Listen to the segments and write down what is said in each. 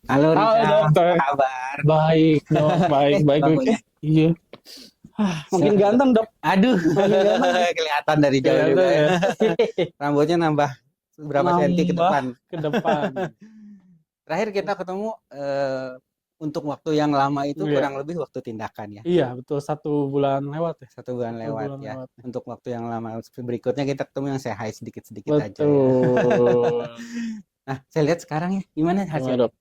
Halo Halo Rizal, dokter, apa kabar? baik dok, baik baik baik. Bapaknya. Iya, makin ganteng dok, Aduh, makin ganteng nih. kelihatan dari jauh juga Kelihatan ya. ya, Rambutnya nambah berapa senti ke nambah depan. ke depan. Terakhir kita ketemu untuk waktu yang lama itu Iya, kurang lebih waktu tindakan ya. iya betul 1 bulan lewat ya, 1 bulan satu lewat bulan ya. lewat. Untuk waktu yang lama berikutnya kita ketemu yang sehat sedikit-sedikit aja ya. Betul. Nah, saya lihat sekarang ya, gimana Gimana hasilnya? dok?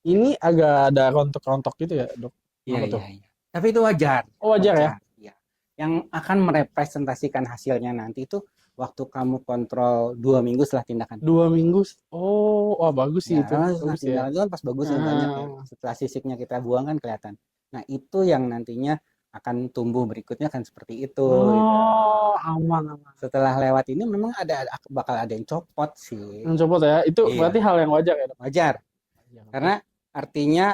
Ini agak ada rontok-rontok gitu ya dok? Iya, Kenapa tuh? iya, iya. Tapi itu wajar, Oh wajar ya? wajar. Ya. Yang akan merepresentasikan hasilnya nanti itu waktu kamu kontrol 2 minggu setelah tindakan. 2 minggu. Oh, wah bagus sih Ya, itu, karena setelah bagus ya. tindakan itu kan pas bagus ya banyak ya. Ah, Setelah sisiknya kita buang kan kelihatan. Nah, itu yang nantinya akan tumbuh berikutnya kan seperti itu gitu. oh, aman aman. Setelah lewat ini memang bakal ada yang copot sih. Yang copot ya, itu berarti Iya, hal yang wajar ya dok? wajar. Wajar, oke. Karena artinya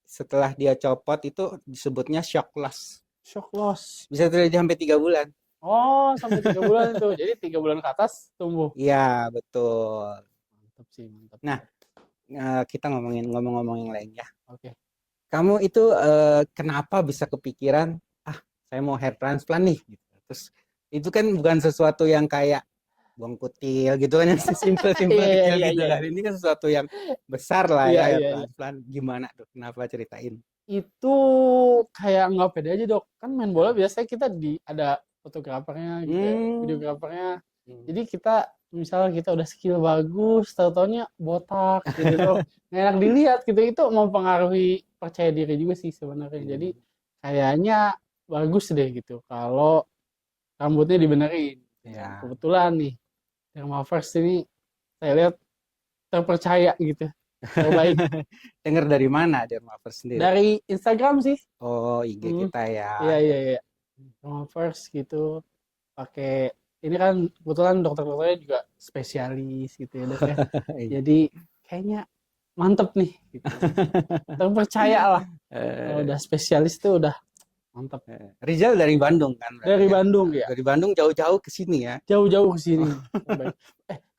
setelah dia copot itu disebutnya shock loss. Shock loss. Bisa terjadi sampai 3 bulan. Oh, sampai 3 bulan itu. Jadi 3 bulan ke atas tumbuh. Iya, betul. Mantap sih, mantap. Nah, kita ngomong-ngomong yang lain ya. Oke. Kamu itu kenapa bisa kepikiran, ah saya mau hair transplant nih, gitu. Terus itu kan bukan sesuatu yang kayak buang kutil gitu kan, yang simpel-simpel Iya, kecil iya, gitu iya. kan. Ini kan sesuatu yang besar lah Iya, ya, hair iya, iya. transplant. Gimana tuh? Kenapa ceritain? Itu kayak nggak pede aja dok. Kan main bola biasanya kita ada fotografernya gitu ya, Hmm. videografernya. Hmm. Jadi kita misalnya kita udah skill bagus, tahu-taunya botak gitu tuh. Nggak enak dilihat gitu. Itu mempengaruhi percaya diri juga sih sebenarnya. Jadi Hmm. kayaknya bagus deh gitu kalau rambutnya dibenerin. Dan Ya. kebetulan nih Derma First ini saya lihat terpercaya gitu, terbaik. Dengar dari mana Dermaver sendiri? Dari Instagram sih. Oh, IG Hmm, kita ya. iya iya iya. Derma First gitu. Pakai ini kan kebetulan dokter-dokternya juga spesialis gitu ya dok ya. Iya. Jadi kayaknya mantep nih gitu. Terpercaya lah. Kalau Eh, udah spesialis tuh udah mantep. Rizal dari Bandung kan berarti Dari ya. Bandung ya. Dari Bandung jauh-jauh ke sini ya. Jauh-jauh ke sini. Terbaik.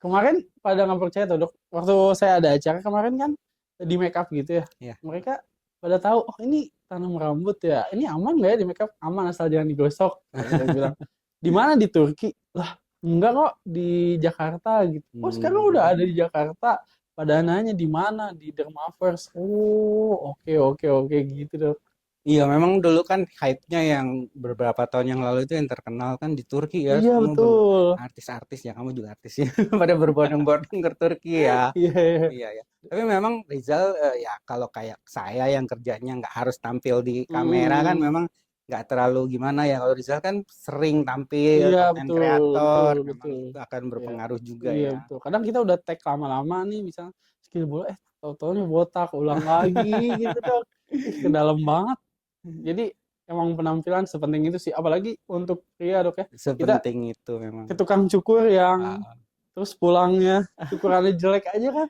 Kemarin pada nggak percaya tuh dok. Waktu saya ada acara kemarin kan di make up gitu ya. Iya. Mereka pada tahu, oh ini tanam rambut ya. Ini aman nggak ya di make up? Aman asal jangan digosok. Saya bilang, di mana di Turki? Lah, enggak kok di Jakarta gitu. Oh sekarang udah ada di Jakarta. Pada nanya di mana? Di Dermavers. Oh oke oke oke gitu dok. Iya, memang dulu kan hype-nya yang beberapa tahun yang lalu itu yang terkenal kan di Turki ya. Iya Semua betul. artis-artis ya, kamu juga artis ya. Pada berbondong-bondong ke Turki ya. Iya. Iya. Iya ya. Tapi memang Rizal ya kalau kayak saya yang kerjanya nggak harus tampil di kamera kan Hmm, memang nggak terlalu gimana ya. Kalau Rizal kan sering tampil, iya konten betul betul kreator, memang betul. itu akan Iya. berpengaruh juga Iya ya. betul. Kadang kita udah tag lama-lama nih, misalnya skill bola, tahu-taunya botak, ulang lagi gitu dok. Ih, ke dalam banget. Jadi emang penampilan sepenting itu sih, apalagi untuk pria dok ya. Kita Sepenting itu memang. ke tukang cukur yang Ah, terus pulangnya cukurannya jelek aja kan.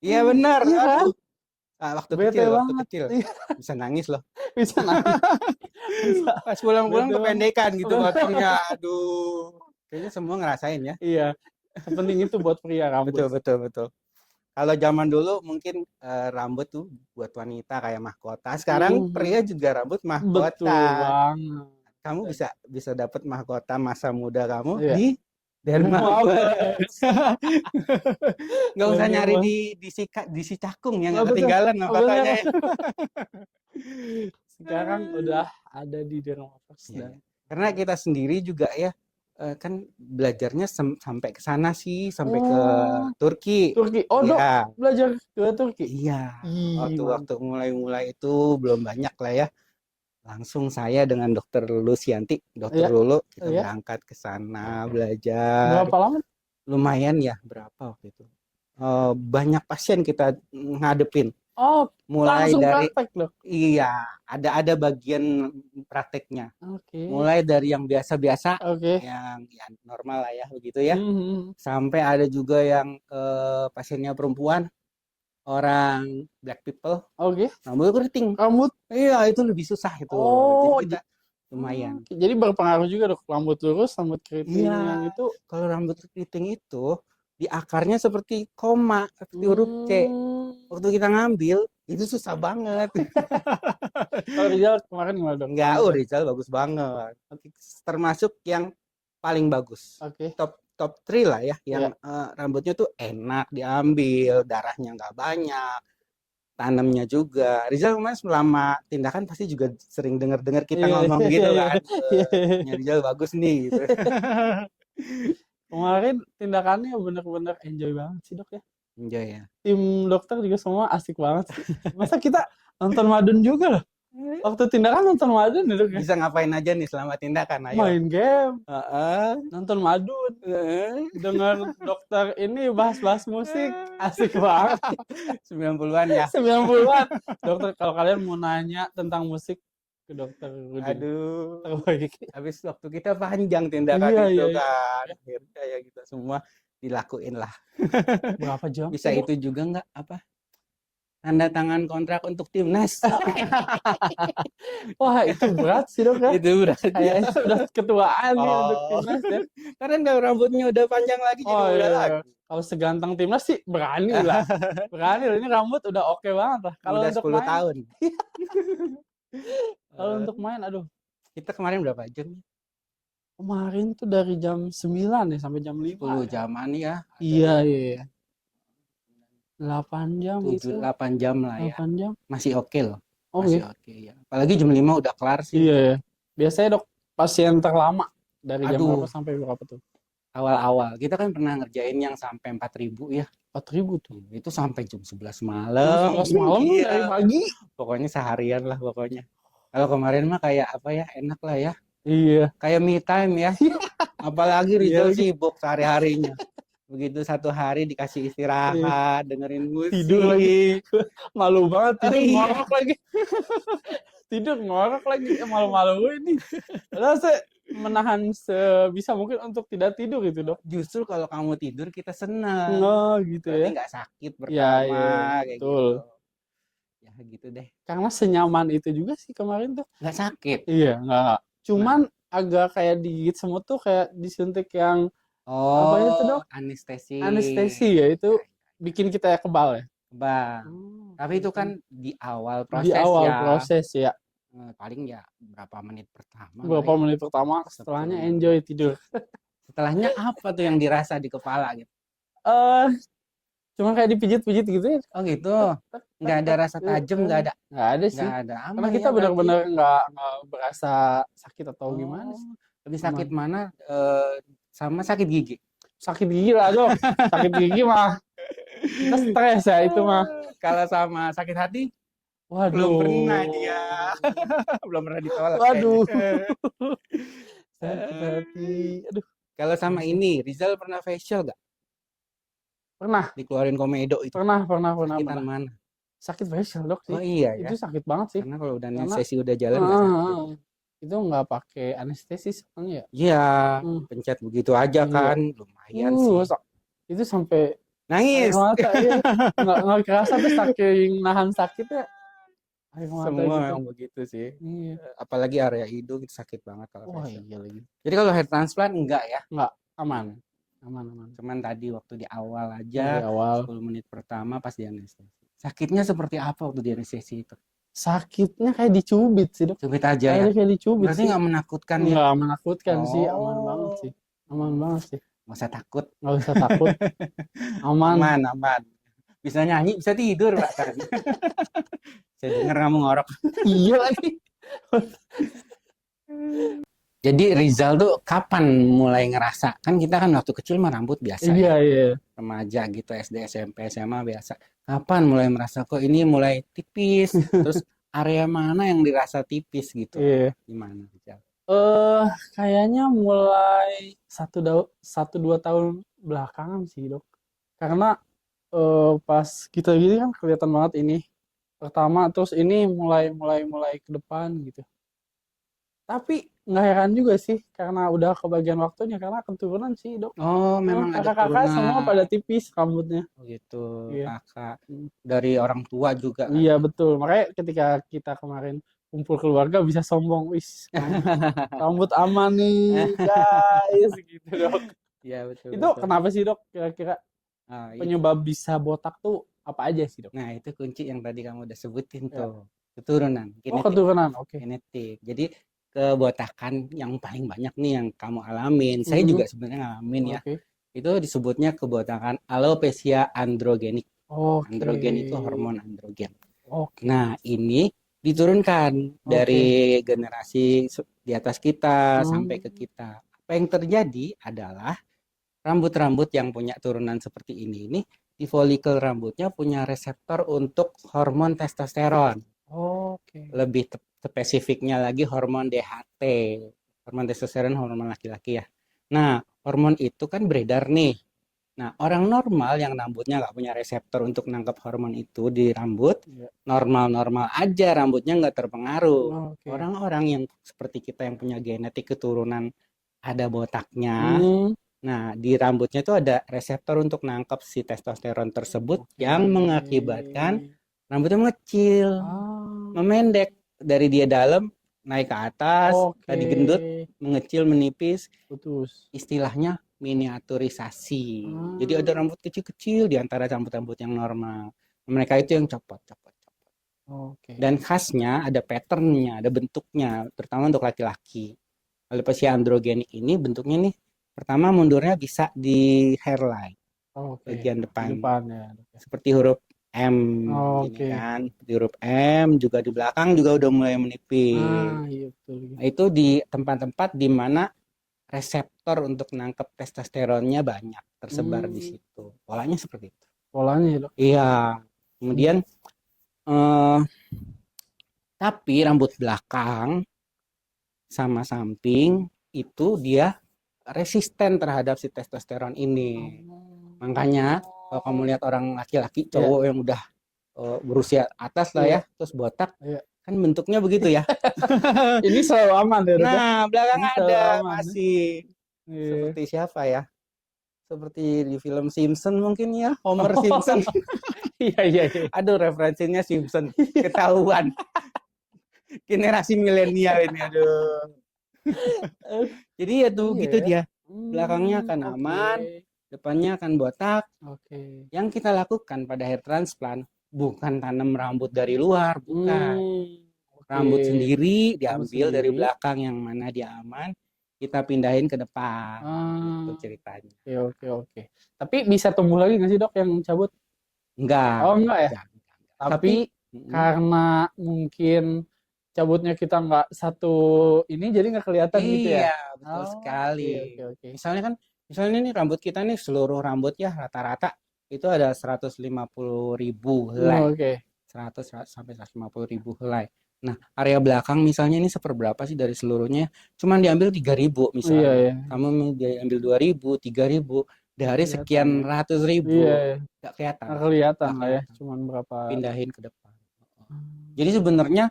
iya benar. Iya kan? Aduh. Bete Waktu banget. kecil Iya, bisa nangis loh. bisa nangis. Bisa. Pas pulang-pulang Bete banget. kependekan gitu potongnya. Aduh. Kayaknya semua ngerasain ya. Iya, sepenting itu buat pria rambut. Betul, betul, betul. Kalau zaman dulu mungkin rambut tuh buat wanita kayak mahkota. Sekarang Mhm. pria juga rambut Betul mahkota. banget. Kamu bisa bisa dapat mahkota masa muda kamu Iya. di Maaf. Dermavers. Nggak usah Bener nyari banget. di si Cakung ya, Oh, nggak betul. ketinggalan Oh, bener. mahkotanya ya. Sekarang udah ada di Dermavers Iya, dan iya. Karena kita sendiri juga ya kan belajarnya sampai ke sana sih, sampai ke oh, Turki. Turki. Oh, Dok, Iya, belajar ke Turki. iya. Ih, Waktu-waktu mantap. mulai-mulai itu belum banyak lah ya. Langsung saya dengan dokter Lucianti, dokter Iya, Lulu, kita iya. berangkat ke sana belajar. Berapa lama? Lumayan ya, berapa waktu itu? Banyak pasien kita ngadepin. Oh, Mulai langsung dari, praktek, Dok. iya, ada bagian prakteknya. Oke. Mulai dari yang biasa-biasa, Oke. yang ya normal lah ya, begitu ya. Mhm. Sampai ada juga yang pasiennya perempuan, orang black people, Oke. rambut keriting. Rambut. Iya, itu lebih susah itu. Jadi Oh, kita lumayan. jadi berpengaruh juga, Dok. Rambut lurus, rambut keriting yang Iya, itu. kalau rambut keriting itu di akarnya seperti koma, seperti huruf C. Waktu kita ngambil itu susah banget. Kalau Rizal kemarin gimana dok? Enggak, Rizal bagus banget. Termasuk yang paling bagus. Oke. Top 3 lah ya, yang rambutnya tuh enak diambil, darahnya nggak banyak, tanamnya juga. Rizal kemarin selama tindakan pasti juga sering dengar kita ngomong gitu kan. Rizal bagus nih gitu. Kemarin tindakannya bener-bener enjoy banget sih dok ya. Enjoy ya. Tim dokter juga semua asik banget sih. Masa kita nonton Madun juga loh. Waktu tindakan nonton Madun ya dok ya. Bisa ngapain aja nih selama tindakan? Ayo. Main game, nonton Madun, dengar dokter ini bahas-bahas musik, asik banget. 90-an ya. 90-an. Dokter, kalau kalian mau nanya tentang musik ke dokter Rudi. Aduh. Terbaik. Habis waktu kita panjang tindakan itu kan. Akhirnya ya kita semua dilakuin lah. Berapa jam? Bisa itu juga nggak apa? Tanda tangan kontrak untuk timnas. Wah, itu berat sih dok ya. Itu berat. Kayaknya sudah ketuaan nih untuk timnas ya. Karena kalau rambutnya udah panjang lagi jadi muda lagi. Kalau seganteng timnas sih berani lah. Berani lah, ini rambut udah oke banget lah. Kalau udah untuk 10 main, tahun. Kalau untuk main, aduh. Kita kemarin berapa jam? Kemarin tuh dari jam 9 ya sampai jam 5. 10 jaman ya. Iya. 8 jam 8 jam lah ya. 8 jam. Masih oke loh. Oh, Masih oke ya. Apalagi jam 5 udah kelar sih. Iya. Biasanya dok pasien terlama dari jam berapa sampai berapa tuh? Awal-awal kita kan pernah ngerjain yang sampai 4.000 ya. 4.000 tuh. Itu sampai jam 11 malam. 11 malam dari pagi. Pokoknya seharian lah pokoknya. Kalau kemarin mah kayak apa ya, enak lah ya. Iya. Kayak me time ya. Apalagi Rizal sibuk sehari-harinya. Begitu satu hari dikasih istirahat, dengerin musik. Tidur lagi. Malu banget, tidur ngorok lagi. Tidur ngorok lagi, malu-malu ini. Padahal saya menahan sebisa mungkin untuk tidak tidur itu dok. Justru kalau kamu tidur kita senang. Oh gitu ya. Nggak sakit pertama kayak betul. gitu. Ya gitu deh. Karena senyaman itu juga sih kemarin tuh. Nggak sakit. Iya, nggak. Cuman agak kayak digigit semut tuh kayak disuntik yang apa itu dok? Anestesi. Anestesi ya, itu bikin kita kebal ya? Kebal. Tapi itu kan di awal proses ya? Di awal proses ya. Paling ya berapa menit pertama. Berapa menit pertama, setelahnya enjoy tidur. Setelahnya apa tuh yang dirasa di kepala gitu? Cuma kayak dipijit-pijit gitu ya. Oh gitu. Nggak ada rasa tajam, nggak ada. Nggak ada sih. Nggak ada. Karena kita benar-benar nggak berasa sakit atau gimana sih. Lebih sakit mana? Sama sakit gigi. Sakit gigi lah dok. Sakit gigi mah kita stres ya itu mah. Kalau sama sakit hati, waduh, belum pernah dia. Belum pernah ditolak. Waduh. Sakit hati. Aduh. Kalau sama ini, Rizal pernah facial gak? Pernah. Dikeluarin komedo itu. Pernah. Sakitan mana? Sakit facial dok sih. Oh iya ya. Itu sakit banget sih. Karena kalau udah anestesi udah jalan nggak sakit. Itu nggak pakai anestesi soalnya ya. Iya, pencet begitu aja kan, lumayan sih. Itu sampai nangis. Mata, ya. Nggak kerasa tuh saking nahan sakitnya. Semua gitu. Yang begitu sih. Iya. Apalagi area hidung itu sakit banget kalau iya lagi. Jadi kalau hair transplant enggak ya? Enggak, aman. Cuman tadi waktu di awal aja, 10 menit pertama pas di anestesi. Sakitnya seperti apa waktu di anestesi itu? Sakitnya kayak dicubit sih dok. Cubit aja ya? Kayak dicubit. Berarti nggak menakutkan ya? Nggak menakutkan sih, aman banget sih. Nggak usah takut. Aman. Bisa nyanyi, bisa tidur Pak kan. Saya dengar kamu ngorok. Iya lagi. Jadi Rizal tuh kapan mulai ngerasa? Kan kita kan waktu kecil mah rambut biasa Iya. Remaja gitu, SD, SMP, SMA biasa. Kapan mulai merasa kok ini mulai tipis? Terus area mana yang dirasa tipis gitu? Iya. Gimana Rizal? Kayaknya mulai 1-2 tahun belakangan sih dok. Karena pas kita gini kan kelihatan banget ini pertama, terus ini mulai ke depan gitu. Tapi nggak heran juga sih karena udah kebagian waktunya, karena keturunan sih dok. Oh memang ada kakak semua pada tipis rambutnya. Oh gitu. Iya. Kakak dari orang tua juga kan? Iya betul, makanya ketika kita kemarin kumpul keluarga bisa sombong, wis rambut aman nih guys gitu dok. Iya betul. Itu kenapa sih dok kira-kira penyebab bisa botak tuh apa aja sih, Dok? Nah, itu kunci yang tadi kamu udah sebutin Ya. tuh. Keturunan, Oh, genetik. keturunan. Oke. Genetik. Jadi kebotakan yang paling banyak nih yang kamu alamin, saya Hmm, juga sebenarnya ngalamin ya. oke. Itu disebutnya kebotakan alopecia androgenik. Oke. Androgen itu hormon androgen. Oke. Nah, ini diturunkan Oke. dari generasi di atas kita Hmm, sampai ke kita. Apa yang terjadi adalah rambut-rambut yang punya turunan seperti ini di folikel rambutnya punya reseptor untuk hormon testosteron. oke. Lebih spesifiknya lagi hormon DHT. Hormon testosteron hormon laki-laki ya. Nah, hormon itu kan beredar nih. Nah, orang normal yang rambutnya nggak punya reseptor untuk nangkap hormon itu di rambut, Ya. normal-normal aja rambutnya nggak terpengaruh. Oke. Orang-orang yang seperti kita yang punya genetik keturunan ada botaknya, Hmm, nah di rambutnya itu ada reseptor untuk nangkap si testosteron tersebut oke. yang mengakibatkan rambutnya mengecil, Ah, memendek dari dia dalam naik ke atas, oke. tadi gendut, mengecil, menipis, Putus. istilahnya miniaturisasi. Jadi ada Ah, rambut kecil-kecil di antara rambut-rambut yang normal. Mereka itu yang copot, copot, copot. oke. Dan khasnya ada patternnya, ada bentuknya, terutama untuk laki-laki. Alopecia androgenik ini bentuknya nih, pertama mundurnya bisa di hairline, Oke. bagian Di depan. depan ya. Seperti huruf M, gini Oke. kan. Di huruf M, juga di belakang juga udah mulai menipis. Iya betul. Nah, itu di tempat-tempat di mana reseptor untuk nangkep testosteronnya banyak tersebar di Hmm, situ. Polanya seperti itu. polanya ya, Dok. Iya. Kemudian eh, tapi rambut belakang sama samping itu dia resisten terhadap si testosteron ini. Makanya kalau kamu lihat orang laki-laki Iya, cowok yang udah berusia atas lah ya, iya, terus botak, iya. kan bentuknya begitu ya. Ini selalu aman ya, Dok ya? Nah, belakang Ini selalu ada aman ya? masih Iya. seperti siapa ya? Seperti di film Simpson mungkin ya, Homer Oh, Simpson. iya, iya, iya. Aduh, referensinya Simpson. Ketahuan. Generasi milenial ini, aduh. Eh, Jadi ya tuh iya gitu ya. dia. Belakangnya akan Oke. aman, depannya akan botak. Oke. Yang kita lakukan pada hair transplant bukan tanam rambut dari luar, bukan. Oke. Rambut sendiri Rambut diambil dari sendiri. belakang yang mana dia aman, kita pindahin ke depan. Itu Ah, ceritanya. oke, oke, oke. Tapi bisa tumbuh lagi nggak sih, Dok, yang cabut? Enggak, Oh, enggak ya? jangan. Tapi Tapi karena mungkin cabutnya kita nggak satu ini, jadi nggak kelihatan gitu ya? iya, betul Oh, sekali. oke, oke, oke. Misalnya nih rambut kita nih seluruh rambut ya rata-rata itu ada 150.000 helai. Oke. 100 sampai 150.000 helai. Nah, area belakang misalnya ini seperberapa sih dari seluruhnya? Cuman diambil 3.000 Iya, misalnya. ya. Kamu diambil 2.000, 3.000 Nggak dari kelihatan sekian ya. ratus Iya, ribu. ya. Nggak kelihatan. Nggak kelihatan Nggak lah ya. kelihatan. Cuman berapa. Pindahin ke depan. Jadi Hmm, sebenarnya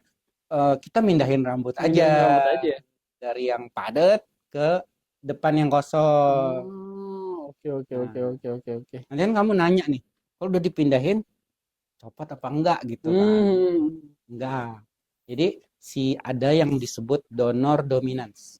kita mindahin rambut aja mindahin rambut aja ya? dari yang padat ke depan yang kosong. Oh, oke, oke, Nah, oke, oke, oke, oke. nanti kan kamu nanya nih, kalau udah dipindahin, copot apa enggak gitu kan? Hmm, Enggak. Jadi ada yang disebut donor dominans.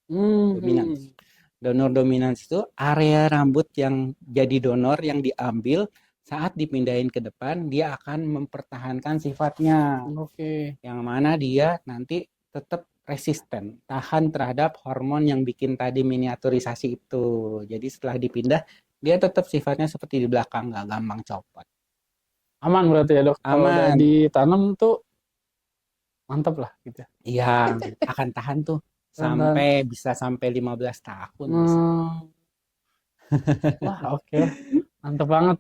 Dominans. hmm, Donor dominans itu area rambut yang jadi donor yang diambil saat dipindahin ke depan, dia akan mempertahankan sifatnya. oke. Yang mana dia nanti tetap resisten, tahan terhadap hormon yang bikin tadi miniaturisasi itu. Jadi setelah dipindah, dia tetap sifatnya seperti di belakang, nggak gampang copot. Aman berarti ya, Dok. Kalau udah Aman. ditanam tuh mantap lah gitu. Iya, akan tahan tuh Dan, bisa sampai 15 tahun bisa. hmm, wah, oke lah. Mantap banget.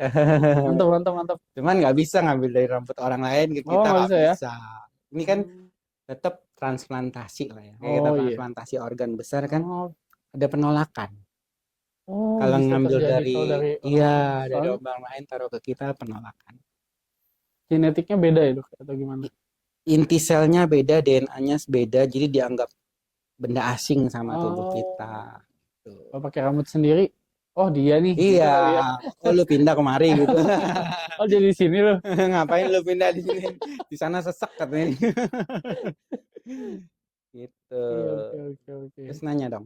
Mantap, mantap, mantap. Cuman nggak bisa ngambil dari rambut orang lain ke Oh, kita nggak nggak bisa ya? bisa. Ini kan Hmm, tetap transplantasi lah ya. Kayak kita oh iya. transplantasi organ besar kan Oh, ada penolakan. oh Kalau bisa ngambil terjadi kalau dari orang iya lain. dari Soalnya orang lain taruh ke kita penolakan. genetiknya beda ya, Dok, atau gimana? Inti selnya beda, DNA-nya beda, jadi dianggap benda asing sama tubuh Oh, kita. Tuh. kalau pakai rambut sendiri, oh dia nih, Iya, gitu kali ya. oh lu pindah kemari gitu. Oh jadi di sini loh. Ngapain lu pindah di sini? Di sana sesek katanya. Gitu. Oke, oke, oke, oke. Terus nanya dong,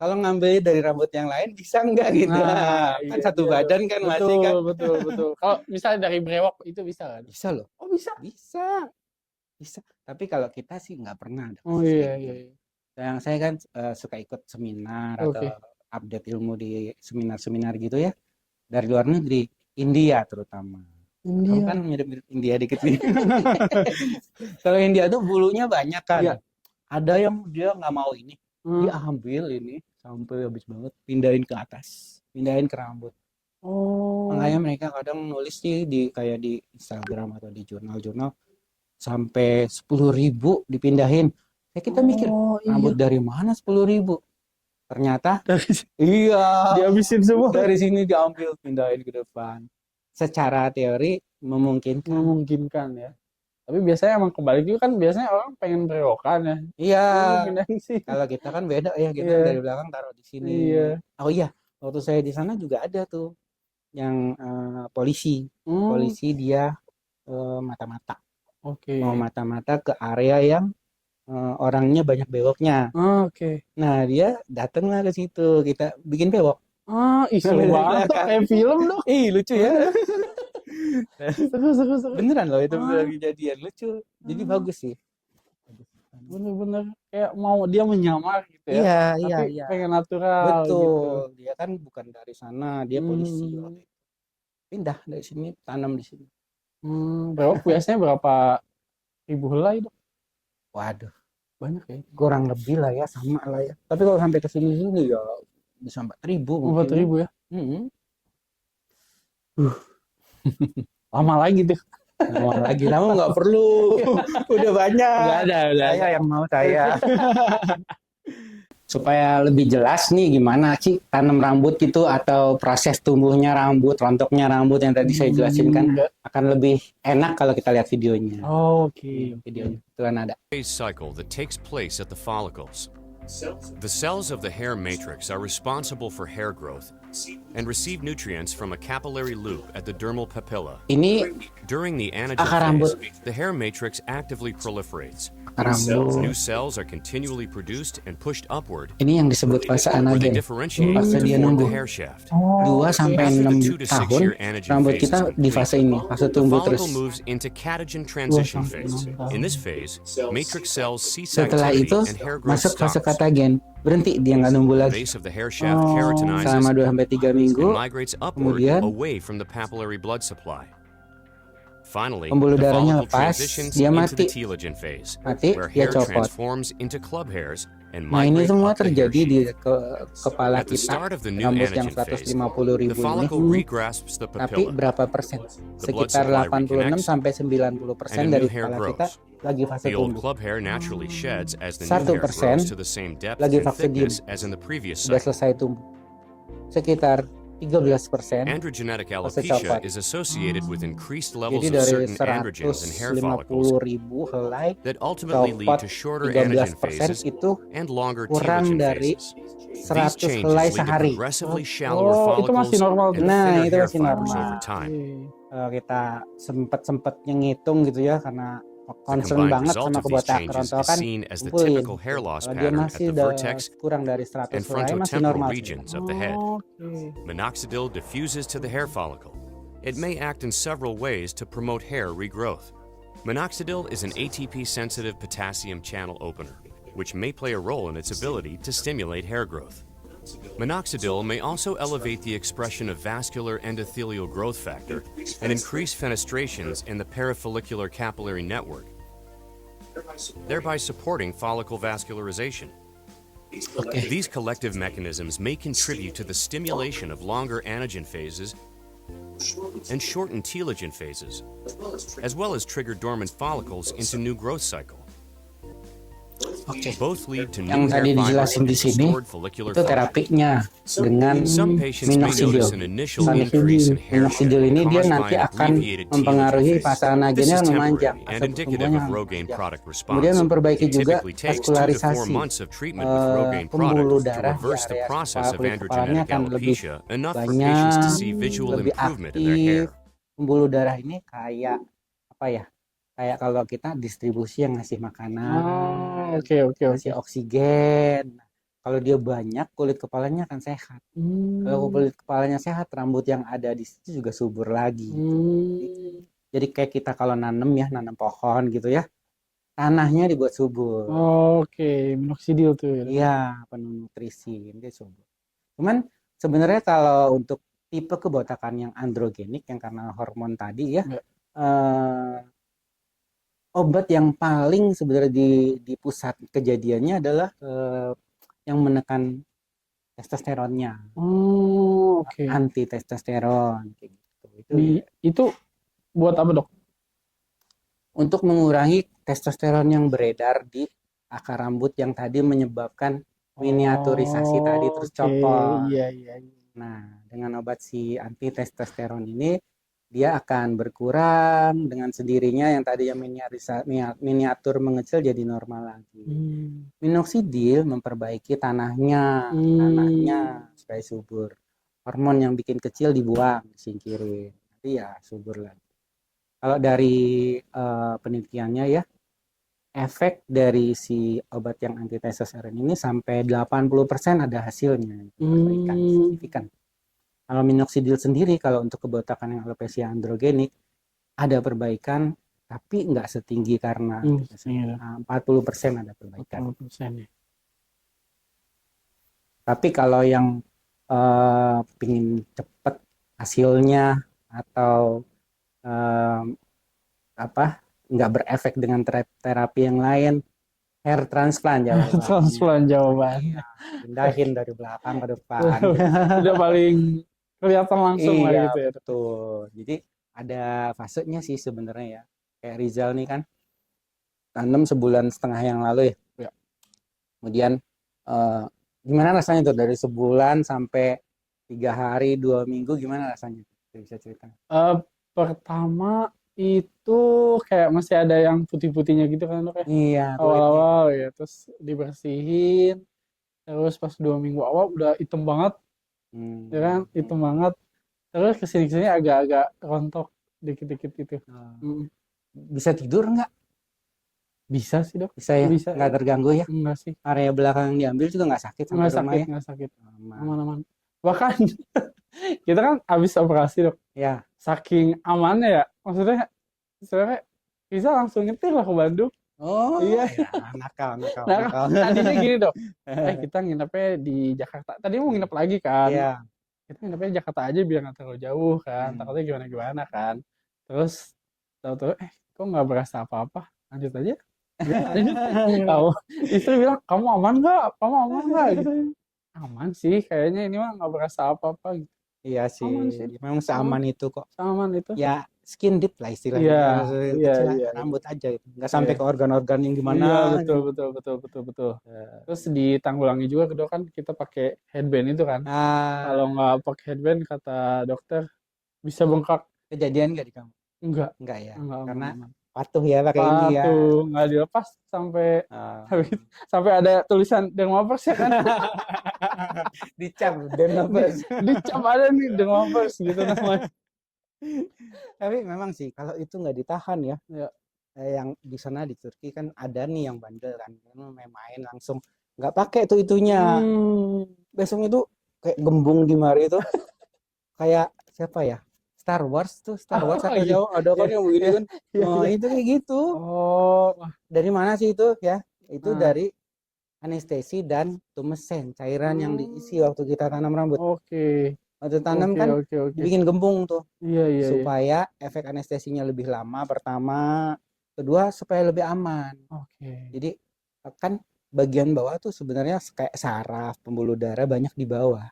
kalau ngambil dari rambut yang lain bisa nggak gitu? Nah, Kan iya, satu iya tuh. badan kan masih kan. Betul. Kalau misalnya dari brewok itu bisa kan? Bisa loh, Oh bisa. bisa, bisa. Tapi kalau kita sih nggak pernah ada Oh kasus kayak iya. gitu. Yang saya kan suka ikut seminar atau Oke. update ilmu di seminar-seminar gitu ya. Dari luar negeri, India terutama. Kamu kan India. mirip-mirip India dikit nih. Kalau India tuh bulunya banyak kan. Iya. Ada yang dia nggak mau ini, Hmm. dia ambil ini sampai habis banget, pindahin ke atas, pindahin ke rambut. Makanya Oh. mereka kadang nulis sih di kayak di Instagram atau di jurnal-jurnal sampai 10.000 dipindahin. Ya kita mikir Oh iya. rambut dari mana 10.000? Ternyata Dari iya dihabisin semua. dari sini diambil pindahin ke depan. Secara teori memungkinkan. Memungkinkan ya. Tapi biasanya emang kebalik juga kan, biasanya orang pengen berewokan ya. Iya, Ini pindahin sih. kalau kita kan beda ya, kita dari Iya. belakang taruh di sini. Iya. Oh iya, waktu saya di sana juga ada tuh yang polisi. Hmm. Polisi dia mata-mata. Oke. Mau mata-mata ke area yang orangnya banyak bewoknya. Oke. Nah, dia datanglah ke situ, kita bikin bewok. Ih seru Dari banget tuh, belakang. kayak film dong. Ih, lucu ya. Seru. Beneran loh itu Ah, beneran kejadian lucu. Jadi ah, bagus sih. bener-bener kayak mau dia menyamar gitu ya. Iya, iya, Tapi iya. pengen natural gitu. Betul. Dia kan bukan dari sana, dia polisi Hmm. waktu itu. Pindah dari sini, tanam di sini. Berapa biasanya berapa ribu helai dong? Waduh, Banyak ya. kurang lebih lah ya, sama lah ya. Tapi kalau sampai ke sini ya bisa 4.000 Empat mungkin ya. ribu ya. Mm-mm. Lama lagi tuh. Mau lagi kamu nggak perlu, udah banyak. Udah Saya yang mau saya. Supaya lebih jelas nih gimana sih tanam rambut gitu atau proses tumbuhnya rambut, rontoknya rambut yang tadi saya jelasin kan akan lebih enak kalau kita lihat videonya. Oke. Videonya itu kan ada. Cycle that takes place at the follicles. The cells of the hair matrix are responsible for hair growth and receive nutrients from a capillary loop at the dermal papilla. Ini During the anagen akar rambut. phase, the hair matrix actively proliferates. Akar rambut. New cells are continually produced and pushed upward, Ini yang disebut fase where they anagen. differentiate Fase to dia form the numbuh. hair shaft. 2 sampai After 6 the 2 to 6 tahun year anagen rambut phase kita is di complete, fase ini, fase the tumbuh follicle terus. moves into catagen transition sampai phase. 6 tahun. In this phase, matrix cells cease Setelah activity itu and hair growth masuk fase stops. katagen, berhenti dia nggak numbuh The lagi. base of the hair shaft keratinizes Selama 2 sampai 3 minggu, and migrates upward kemudian away from the papillary blood supply. Finally, pembuluh the darahnya follicle lepas, transitions dia into the mati. telogen phase, Mati, where dia hair copot. transforms into club hairs and Nah ini migrate semua up the hair terjadi di sheath. kepala At the kita, start of the new rambut yang anagen phase, 150.000 the follicle ini. regrasps the Tapi papilla, berapa persen? The blood Sekitar supply 86 reconnects, sampai and a 90% new dari hair kepala kita grows. lagi fase The old tumbuh. club hair naturally sheds as the new 1% hair grows to the same depth lagi and fase diem, thickness as in the previous udah cycle. selesai tumbuh. Sekitar 13% Androgenetic fase alopecia copot. is associated with increased levels Jadi of dari certain androgens in hair follicles 150.000 helai, that ultimately lead copot to shorter anagen 13% phases itu and longer kurang telogen dari phases. These 100 changes helai lead to sehari. progressively shallower Itu masih follicles normal tuh. and Nah, thinner itu hair masih fibers normal. over time. Kalau kita sempet-sempetnya ngitung gitu ya, karena The concern combined banget result sama of these changes is kerontokan, seen as the kumpulin. typical hair loss Kalau dia pattern at masih the udah vertex kurang dari 100 and helai masih frontotemporal normal sih. regions of the head. Oke. Minoxidil diffuses to the hair follicle. It may act in several ways to promote hair regrowth. Minoxidil is an ATP-sensitive potassium channel opener, which may play a role in its ability to stimulate hair growth. Minoxidil may also elevate the expression of vascular endothelial growth factor and increase fenestrations in the parafollicular capillary network, thereby supporting follicle vascularization. These collective mechanisms may contribute to the stimulation of longer anagen phases and shortened telogen phases, as well as trigger dormant follicles into new growth cycle. Oke. Both lead to Yang new tadi hair fibers dijelasin and di sini restored follicular itu function. terapinya dengan Some patients may minoxidil. notice an initial increase in hair Minoxidil shedding ini dia caused nanti by an akan abbreviated mempengaruhi telogen fase phase. This anagennya is memanjang, temporary fase and indicative pertumbuhannya of Rogaine memanjang. product response. Kemudian memperbaiki It juga typically takes 2 to 4 vaskularisasi. months of treatment with Rogaine Pembuluh product to darah di reverse the area process of kulit kepalanya androgenetic akan lebih alopecia, enough for patients to banyak, see visual lebih improvement in their hair. aktif. Pembuluh darah ini kayak apa ya? Kayak kalau kita distribusi yang ngasih makanan, Oke. ngasih oksigen. Kalau dia banyak, kulit kepalanya akan sehat. Kalau kulit kepalanya sehat, rambut yang ada di situ juga subur lagi. Jadi kayak kita kalau nanam pohon gitu ya, tanahnya dibuat subur. Oke, minoxidil tuh ya. Iya, penuh nutrisi, dia subur. Cuman sebenarnya kalau untuk tipe kebotakan yang androgenik yang karena hormon tadi ya, Ya. obat yang paling sebenarnya di pusat kejadiannya adalah yang menekan testosteronnya, Oke. anti testosteron kayak gitu. Itu buat apa, Dok? Untuk mengurangi testosteron yang beredar di akar rambut yang tadi menyebabkan miniaturisasi tadi terus Oke, copot. iya. Nah, dengan obat si anti testosteron ini dia akan berkurang dengan sendirinya yang tadinya miniatur mengecil jadi normal lagi. Minoxidil memperbaiki tanahnya supaya subur. Hormon yang bikin kecil dibuang, disingkirin. Nanti ya subur lagi. Kalau dari penelitiannya ya, efek dari si obat yang anti testosteron ini sampai 80% ada hasilnya, perbaikan signifikan. Kalau minoxidil sendiri, kalau untuk kebotakan yang alopecia androgenik, ada perbaikan, tapi nggak setinggi karena 40% ada perbaikan. 40% ya. Tapi kalau yang pingin cepet hasilnya atau nggak berefek dengan terapi yang lain, hair transplant jawabannya. Transplant jawabannya. Pindahin dari belakang ke depan. Udah paling kelihatan langsung lah Iya, gitu ya. betul. Jadi ada fasenya sih sebenarnya ya. Kayak Rizal nih kan tanam 1,5 bulan yang lalu ya. Kemudian gimana rasanya tuh dari sebulan sampai 3 hari 2 minggu gimana rasanya? Bisa cerita? Pertama itu kayak masih ada yang putih-putihnya gitu kan, Dok ya. Iya, Awal-awal ya, terus dibersihin, terus pas 2 minggu awal udah hitam banget, ya kan, hitam banget. Terus kesini-kesini agak-agak rontok dikit-dikit gitu. Bisa tidur nggak? Bisa sih, Dok. Bisa ya? Bisa. Nggak terganggu ya? Enggak sih. Area belakang yang diambil juga nggak sakit sampai rumah ya? Nggak sakit. Aman-aman. Bahkan kita kan habis operasi, Dok. Ya. Saking amannya ya, maksudnya sebenarnya bisa langsung nyetir lah ke Bandung. Oh iya. Ya, nakal. Tadinya gini, Dok. Kita nginepnya di Jakarta. Tadi mau nginep lagi kan. Iya. Kita nginepnya di Jakarta aja biar nggak terlalu jauh kan. Takutnya gimana-gimana kan. Terus tahu-tahu kok nggak berasa apa-apa. Lanjut aja. Tahu. Istri bilang, kamu aman nggak? Gitu. Aman sih, kayaknya ini mah nggak berasa apa-apa gitu. Iya sih, memang seaman itu kok. Seaman itu. Ya skin deep lah istilahnya. Iya. Rambut aja itu. Nggak sampai ke organ-organ yang gimana. Iya, betul. Terus ditanggulangi juga kedua kan kita pakai headband itu kan. Kalau nggak pakai headband kata dokter bisa bengkak. Kejadian nggak di kamu? Enggak ya. Enggak, karena patuh ya pakai ini ya. Nggak dilepas sampai sampai ada tulisan Dermavers ya kan. Dicap Dermavers. Dicap ada nih Dermavers gitu namanya. Tapi memang sih kalau itu nggak ditahan ya. Yang di sana di Turki kan ada nih yang bandel kan, main langsung nggak pakai tuh itunya. Besoknya tuh kayak gembung di mari itu. Kayak siapa ya? Star Wars atau jauh ada kan yang begini kan. Itu kayak gitu. Dari mana sih itu ya? Itu dari anestesi dan tumesen, cairan yang diisi waktu kita tanam rambut. Waktu tanam kan bikin gembung tuh. Iya. Supaya efek anestesinya lebih lama pertama, kedua supaya lebih aman. Jadi kan bagian bawah tuh sebenarnya kayak saraf, pembuluh darah banyak di bawah.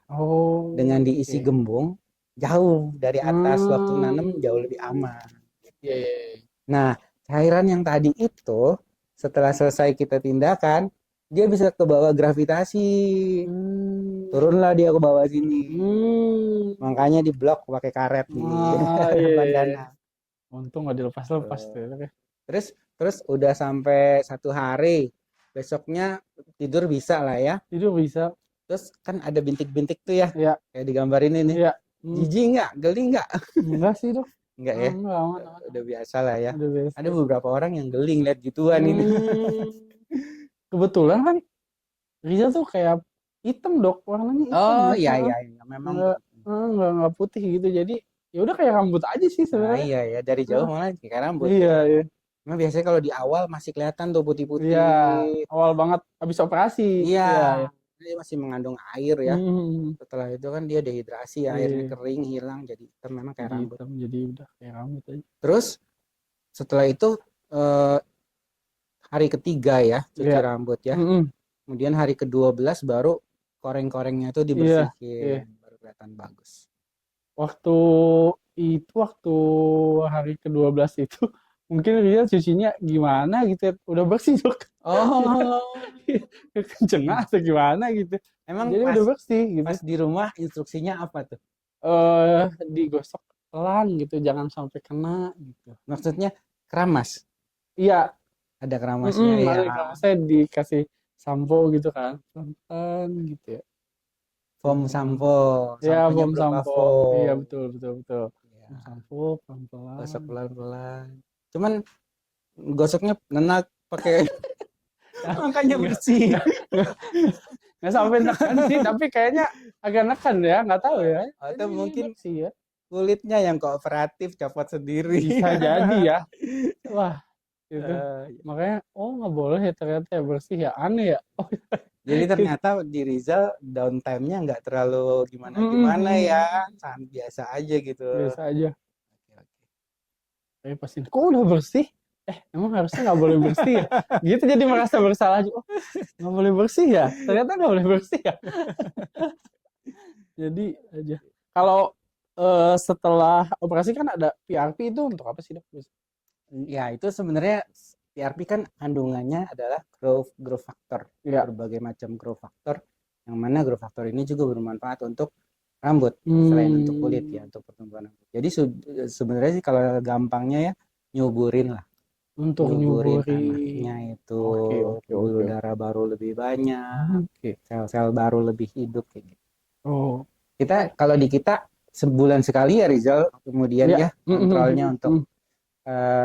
Dengan diisi gembung jauh dari atas waktu nanam jauh lebih aman. Nah, cairan yang tadi itu setelah selesai kita tindakan, dia bisa ke bawah gravitasi. Turunlah dia ke bawah sini. Makanya diblok pakai karet nih. Bandana. Untung nggak dilepas-lepas tuh. Terus udah sampai 1 hari. Besoknya tidur bisa lah ya. Tidur bisa. Terus kan ada bintik-bintik tuh ya. Kayak digambar ini nih. Iya. Jijik nggak? Geli nggak? Enggak sih, Dok. Enggak ya? Aman. Udah biasa lah ya. Ada beberapa orang yang geling lihat gituan ini. Kebetulan kan Riza tuh kayak hitam dok, warnanya hitam. Oh ya. iya memang. Nggak putih gitu, jadi ya udah kayak rambut aja sih Nah sebenarnya. iya ya, dari jauh malah kayak rambut Iya, ya. iya. Memang biasanya kalau di awal masih kelihatan tuh Iya, putih-putih. awal banget habis operasi. Iya, Iya, iya. dia masih mengandung air ya. Hmm, Setelah itu kan dia dehidrasi, airnya iya. kering, hilang, jadi hitam, memang kayak Jadi rambut. hitam, jadi udah kayak rambut aja. Terus setelah itu eh, hari ketiga ya cuci Iya. rambut ya. Mm-mm. Kemudian hari ke-12 baru koreng-korengnya tuh Iya, iya. dibersihin, baru kelihatan bagus. Waktu waktu hari ke-12 itu mungkin dia cucinya gimana gitu ya. Udah bersih dok. Oh, Kenceng atau gimana gitu. emang Jadi udah bersih gitu. pas di rumah instruksinya apa tuh? Digosok pelan gitu, jangan sampai kena gitu. Maksudnya keramas, Iya, ada keramasnya ya. ada kalau saya dikasih sampo gitu kan, pelan gitu ya. Foam sampo, Ya, samponya foam berupa sampo. foam. Iya, betul. Ya, Foam sampo pelan-pelan. gosok pelan-pelan. Cuman gosoknya enak pakai makanya bersih. Nggak sampai nekan sih, tapi kayaknya agak nekan ya, nggak tahu ya. Atau Jadi mungkin bersih ya. kulitnya yang kooperatif, copot sendiri. Bisa jadi ya. Wah, itu. Eh, Makanya, nggak boleh ya ternyata ya bersih ya. Aneh ya. Oh, Jadi ternyata di Rizal downtime-nya nggak terlalu gimana-gimana ya, sangat biasa aja gitu. biasa aja. Oke. Tapi pasti, kok udah bersih? Emang harusnya nggak boleh bersih ya? Gitu jadi merasa bersalah juga. Oh, nggak boleh bersih ya? Ternyata nggak boleh bersih ya? Jadi aja. Kalau setelah operasi kan ada PRP, itu untuk apa sih dok? Ya itu sebenarnya PRP kan kandungannya adalah growth factor, Ya. berbagai macam growth factor, yang mana growth factor ini juga bermanfaat untuk rambut selain untuk kulit ya, untuk pertumbuhan rambut. Jadi sebenarnya sih kalau gampangnya ya nyuburin lah, Untuk nyuburin nyuburin. tanahnya itu, Oke. pembuluh darah baru lebih banyak, Oke. sel-sel baru lebih hidup kayak gitu. Oh. Kita kalau di kita sebulan sekali ya Rizal, kemudian Ya. ya kontrolnya untuk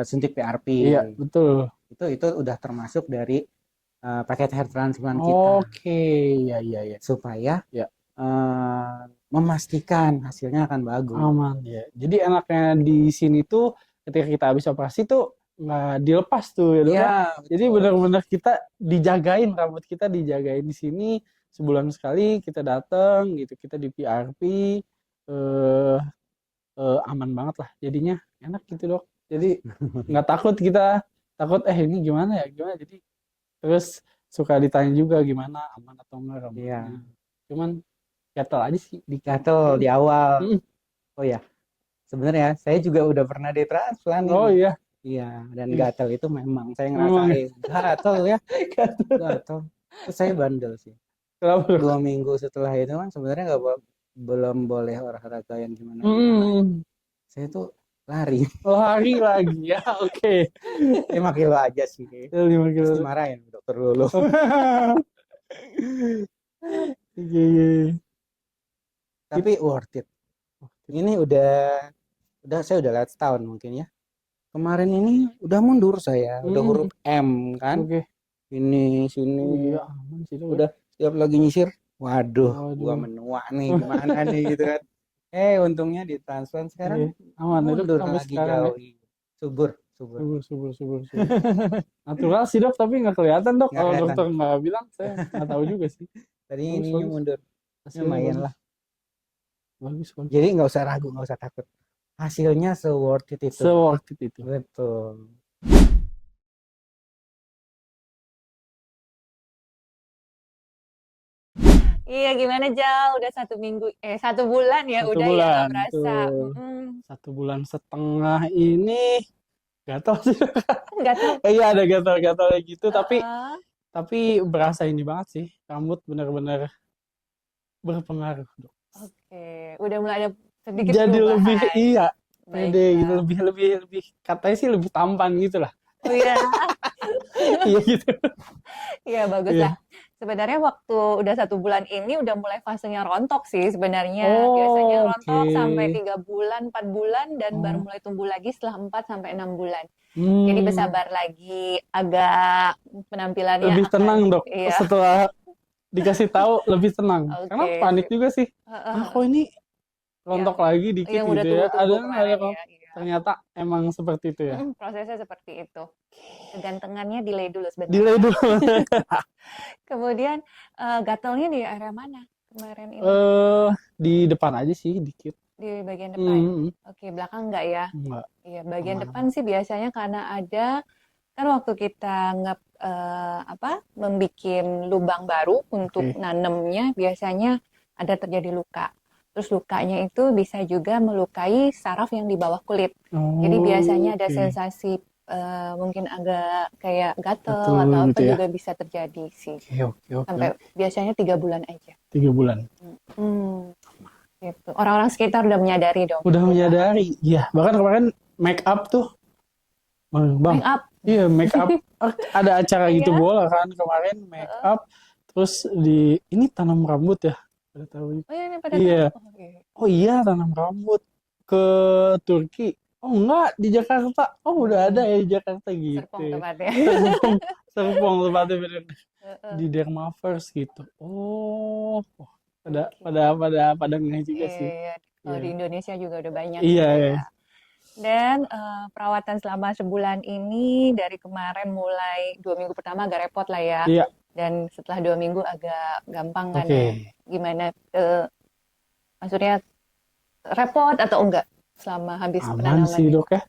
suntik PRP. Iya, betul. Itu udah termasuk dari paket hair transplant kita. Oke, ya. Supaya Ya. memastikan hasilnya akan bagus. Aman ya. Jadi enaknya di sini tuh ketika kita habis operasi tuh nggak dilepas tuh ya dok. Iya, Jadi betul. benar-benar kita dijagain, rambut kita dijagain di sini sebulan sekali kita datang gitu, kita di PRP, aman banget lah. Jadinya enak gitu dok. Jadi nggak takut kita, ini gimana ya, Jadi terus suka ditanya juga gimana, aman atau enggak rambutnya. Iya. Cuman gatel aja sih Gatel di awal. Mm. Oh ya, sebenarnya saya juga udah pernah ditransplant. Oh iya. Iya, dan gatel itu memang saya ngerasain gatel ya. Gatel. Terus saya bandel sih. Kenapa? 2 minggu setelah itu kan sebenarnya belum boleh olahraga yang gimana. Saya tuh lari. Lari lagi ya, oke. 5 kilo aja sih. 5 kilo. Terus dimarahin dokter dulu. Iya. Tapi worth it. Ini saya udah lihat setahun mungkin ya. Kemarin ini udah mundur saya, udah huruf M kan. Oke. Ini sini. Iya, aman sih dok. Udah setiap lagi nyisir, waduh, gua menua nih, gimana nih gitu kan. Untungnya di transplant sekarang aman mundur sampai lagi sekarang jauh. Subur. Subur. Natural sih dok, tapi nggak kelihatan dok. Kalau dokter nggak bilang, saya nggak tahu juga sih. Tadi ininya mundur. Lumayan lah. Bagus. Jadi nggak usah ragu, nggak usah takut. Hasilnya se-worth it itu. Betul. Iya, gimana Jal? Udah 1 bulan ya, udah ya nggak berasa. 1 bulan setengah ini gatal sih. Gatal. Iya, ada gatal gitu, tapi berasa ini banget sih. Rambut benar-benar berpengaruh, dok. Oke, udah mulai ada sedikit jadi perubahan. Lebih pede gitu, Baiklah. lebih katanya sih lebih tampan gitu lah. Oh iya. Iya gitu. Iya, bagus Iya. lah. Sebenarnya waktu udah 1 bulan ini udah mulai fasenya rontok sih sebenarnya. Oh, Biasanya rontok oke. sampai 3 bulan, 4 bulan, dan baru mulai tumbuh lagi setelah 4 sampai 6 bulan. Hmm. Jadi bersabar lagi, agak penampilannya Lebih akan tenang dok iya. setelah dikasih tahu lebih tenang. Karena Oke. panik juga sih. Heeh. Kok ini rontok lagi dikit Yang udah gitu ya. tumbuh-tumbuh Ada kemarin kok. ya. Iya. Ternyata emang seperti itu ya. Prosesnya seperti itu. Kegantengannya delay dulu sebentar. Delay dulu. Kemudian gatalnya di area mana kemarin ini? Di depan aja sih dikit. Di bagian depan. Hmm, Oke, belakang enggak ya? enggak. Iya, bagian Aman. depan sih biasanya karena ada kan waktu kita membikin lubang baru untuk Oke. nanemnya biasanya ada terjadi luka. Terus lukanya itu bisa juga melukai saraf yang di bawah kulit. Jadi biasanya ada Oke. sensasi mungkin agak kayak gatel Betul atau apa gitu ya. juga bisa terjadi sih. Oke. Sampai biasanya 3 bulan aja. 3 bulan. Gitu. Orang-orang sekitar udah menyadari dong. Udah menyadari. Iya, bahkan kemarin make up tuh. Bang, Make up. iya make up. Ada acara gitu Iya. bola kan kemarin make up. Terus ini tanam rambut ya. Pada tahu. Oh iya, ini pada Iya. tahu. Oke. Oh iya tanam rambut ke Turki. Oh enggak di Jakarta. Oh udah ada ya di Jakarta gitu. Serpong tempatnya. Serpong tempatnya bener. Heeh. Di Dermaverse gitu. Oh, pada Oke. pada ngeh juga sih. Iya, kalau Iya. di Indonesia juga udah banyak Iya, gitu iya. ya. Dan perawatan selama sebulan ini dari kemarin mulai 2 minggu pertama agak repot lah ya. Iya. Dan setelah 2 minggu agak gampang kan Oke. ya. Gimana? Maksudnya repot atau enggak selama habis Aman penanaman sih ini? dok ya.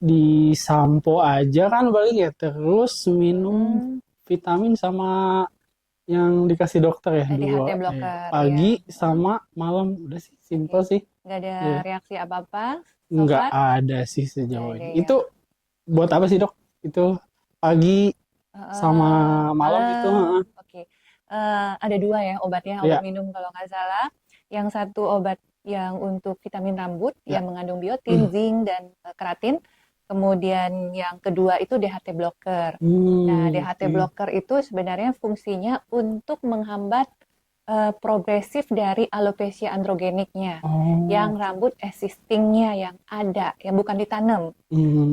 Disampo aja kan paling ya. Terus minum vitamin sama yang dikasih dokter ya. DHT 2. blocker, Pagi ya. sama malam. Udah sih simple sih. Nggak ada Iya. reaksi apa-apa? So Nggak far? ada sih sejauh Nggak ada ini. ya. Itu buat apa sih dok? Itu pagi sama malam itu. Oke. Ada 2 ya obatnya, Iya. obat minum kalau nggak salah. Yang satu obat yang untuk vitamin rambut Ya. yang mengandung biotin, zinc, dan keratin. Kemudian yang kedua itu DHT blocker. Nah, DHT Oke. blocker itu sebenarnya fungsinya untuk menghambat progresif dari alopecia androgeniknya, Oh. yang rambut existingnya yang ada, yang bukan ditanam.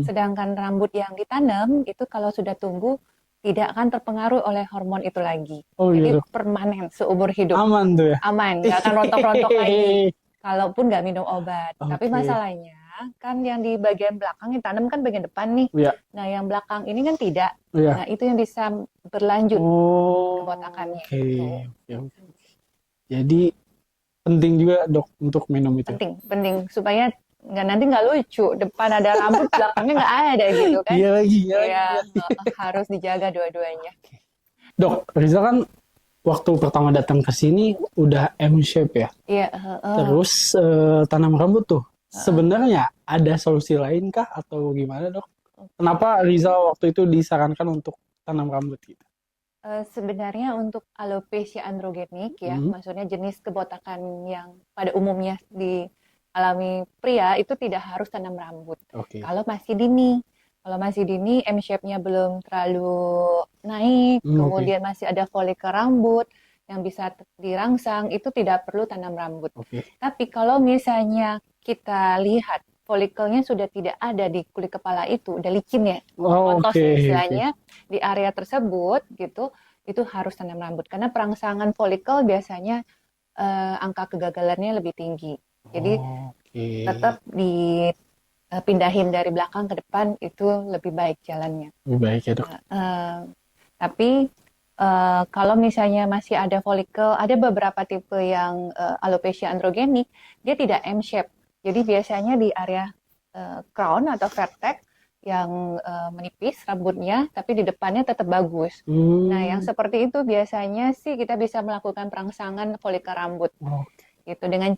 Sedangkan rambut yang ditanam itu kalau sudah tumbuh tidak akan terpengaruh oleh hormon itu lagi. Oh Jadi iya dok. permanen seumur hidup. Aman tuh ya. Aman, nggak akan rontok-rontok lagi. Kalaupun nggak minum obat. Tapi Oke. masalahnya kan yang di bagian belakang yang tanam kan bagian depan nih. Iya. Nah yang belakang ini kan tidak. Iya. Nah itu yang bisa berlanjut Oh. kebotakannya. Oke. Gitu. Oke. Jadi penting juga dok untuk minum itu. Penting supaya nanti nggak lucu. Depan ada rambut, belakangnya nggak ada gitu kan. Iya lagi. Iya, harus dijaga dua-duanya. Dok, Rizal kan waktu pertama datang ke sini udah M-shape ya. Iya. Terus tanam rambut tuh. Sebenarnya ada solusi lain kah atau gimana dok? Kenapa Rizal waktu itu disarankan untuk tanam rambut gitu? Sebenarnya untuk alopecia androgenik ya, maksudnya jenis kebotakan yang pada umumnya dialami pria itu tidak harus tanam rambut. Oke. Kalau masih dini. Kalau masih dini, M-shape-nya belum terlalu naik, kemudian masih ada folikel rambut yang bisa dirangsang, itu tidak perlu tanam rambut. Oke. Tapi kalau misalnya kita lihat folikelnya sudah tidak ada di kulit kepala itu, udah licin ya, kotos istilahnya, di area tersebut gitu, itu harus tanam rambut. Karena perangsangan folikel biasanya angka kegagalannya lebih tinggi. Jadi tetap dipindahin dari belakang ke depan itu lebih baik jalannya. Lebih baik ya dok. Tapi kalau misalnya masih ada folikel, ada beberapa tipe yang alopecia androgenik, dia tidak M-shape. Jadi biasanya di area crown atau vertex yang menipis rambutnya, tapi di depannya tetap bagus. Nah, yang seperti itu biasanya sih kita bisa melakukan perangsangan folikel rambut. Gitu dengan